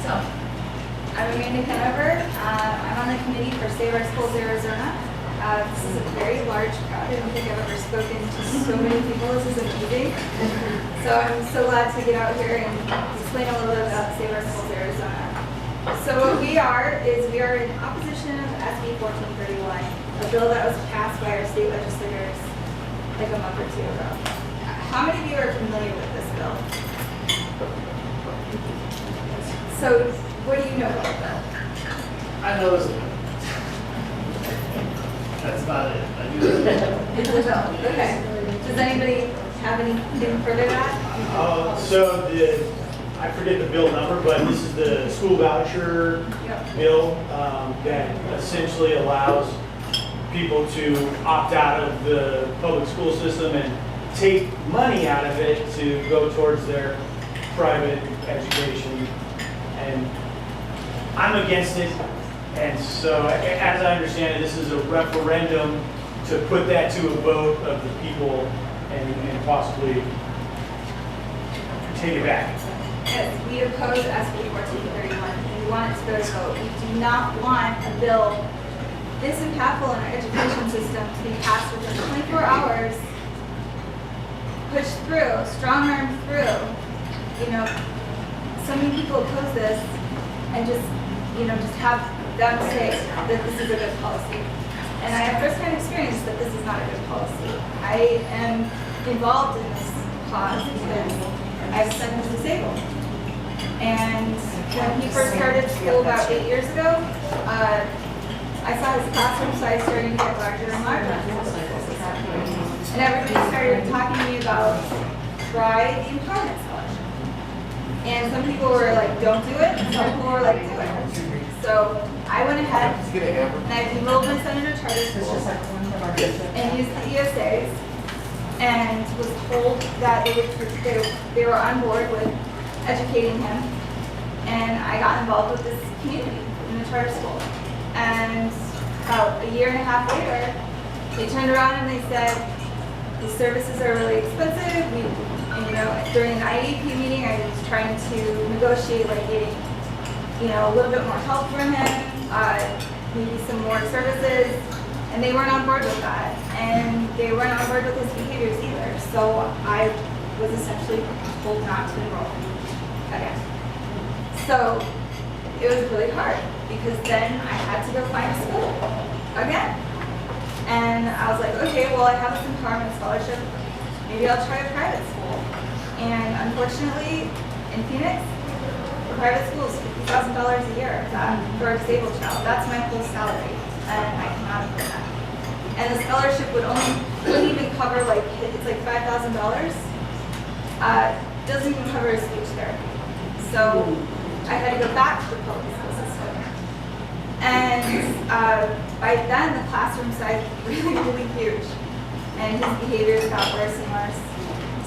So, I'm Amanda Hanover. I'm on the committee for Save Our Schools Arizona. This is a very large crowd. I don't think I've ever spoken to so many people. This is amazing. So I'm so glad to get out here and explain a little bit about Save Our Schools Arizona. So what we are is we are in opposition of SB 1431, a bill that was passed by our state legislators like a month or two ago. How many of you are familiar with this bill? So what do you know about the bill? I know this one. That's about it. I do that. It's the bill. Okay. Does anybody have anything further to add? I forget the bill number, but this is the school voucher bill that essentially allows people to opt out of the public school system and take money out of it to go towards their private education. And I'm against it. And so, as I understand it, this is a referendum to put that to a vote of the people and possibly take it back. Yes, we oppose SB 1431, and we want it to go to vote. We do not want a bill this impactful in our education system to be passed within 24 hours, pushed through, strong-armed through. You know, so many people oppose this, and just have them say that this is a good policy. And I have first-hand experience that this is not a good policy. I am involved in this cause because I have a son who's disabled. And when he first started school about 8 years ago, I saw his classroom size starting to get larger and larger. And everybody started talking to me about try the empowerment scholarship. And some people were like, don't do it, and some people were like, do it. So I went ahead and I enrolled my son in a charter school and used the ESAs and was told that they were on board with educating him. And I got involved with this community in the charter school. And about a year and a half later, they turned around and they said, these services are really expensive. During an IEP meeting, I was trying to negotiate like getting a little bit more help from him, maybe some more services, and they weren't on board with that. And they weren't on board with his behaviors either. So I was essentially told not to enroll again. So it was really hard because then I had to go find a school again. And I was like, okay, well, I have this empowerment scholarship. Maybe I'll try a private school. And unfortunately, in Phoenix, the private school is $50,000 a year for a disabled child. That's my whole salary, and I cannot afford that. And the scholarship wouldn't even cover it's like $5,000. Doesn't even cover his speech therapy. So I had to go back to the public school system. And by then, the classroom size was really, really huge, and his behaviors got worse and worse.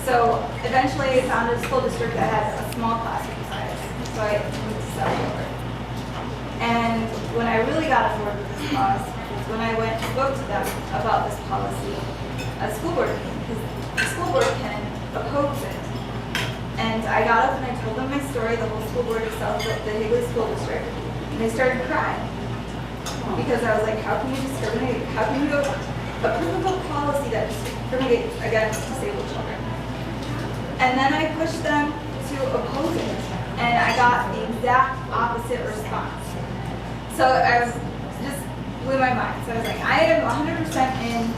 So eventually, I found a school district that had a small classroom size. So I moved to Hanover. And when I really got on board with this cause was when I went and spoke to them about this policy at school board meeting, because the school board can oppose it. And I got up and I told them my story, the whole school board itself, the Higley School District, and they started crying. Because I was like, how can you discriminate? How can you approve a policy that discriminates against disabled children? And then I pushed them to oppose it. And I got the exact opposite response. So I was just blew my mind. So I was like, I am 100% in,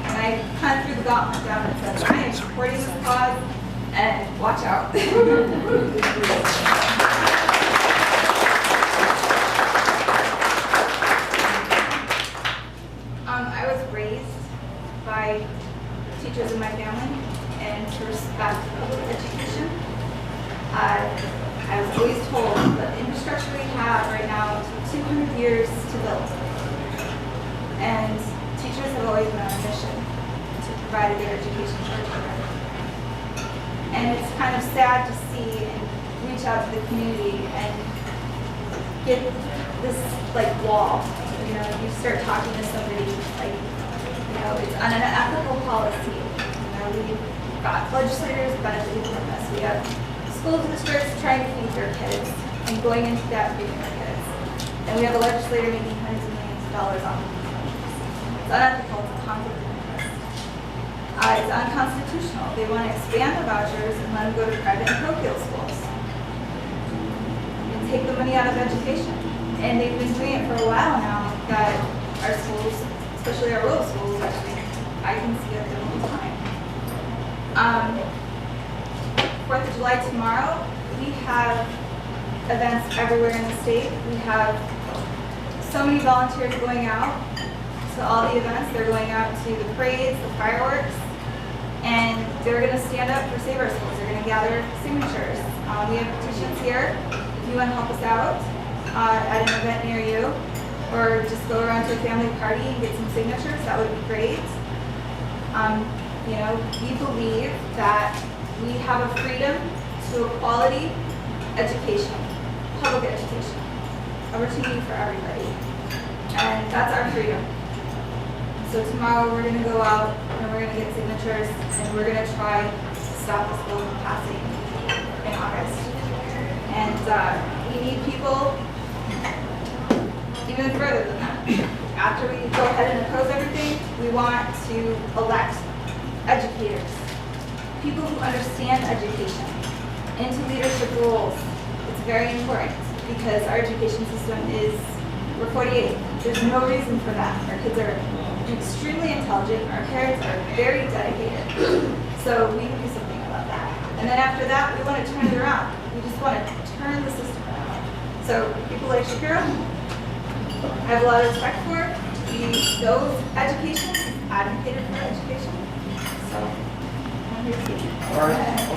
and I kind of threw the gauntlet down and said, I am supporting this cause, and watch out. I was raised by teachers in my family and to respect public education. I was always told that the infrastructure we have right now took 200 years to build. And teachers have always been on a mission to provide a good education for our children. And it's kind of sad to see and reach out to the community and get this wall. You start talking to somebody it's an unethical policy. We've got legislators benefiting from this. We have school districts trying to feed their kids and going into that feeding our kids. And we have a legislator making hundreds of millions of dollars off of these vouchers. It's unethical, it's a conflict of interest. It's unconstitutional. They want to expand the vouchers and let them go to private and parochial schools. And take the money out of education. And they've been doing it for a while now that our schools, especially our rural schools, actually, I can see it all the time. 4th of July tomorrow, we have events everywhere in the state. We have so many volunteers going out to all the events. They're going out to the parades, the fireworks, and they're going to stand up for Save Our Schools. They're going to gather signatures. We have petitions here. If you want to help us out at an event near you, or just go around to a family party and get some signatures, that would be great. You know, we believe that we have a freedom to a quality education, public education, opportunity for everybody. And that's our freedom. So tomorrow we're going to go out and we're going to get signatures and we're going to try to stop this bill from passing in August. And we need people even further than that. After we go ahead and oppose everything, we want to elect educators, people who understand education, into leadership roles. It's very important because our education system is, we're 48. There's no reason for that. Our kids are extremely intelligent. Our parents are very dedicated. So we can do something about that. And then after that, we want to turn it around. We just want to turn the system around. So people like Shapiro, I have a lot of respect for. He knows education, advocated for education. So I'm here to see you. All right.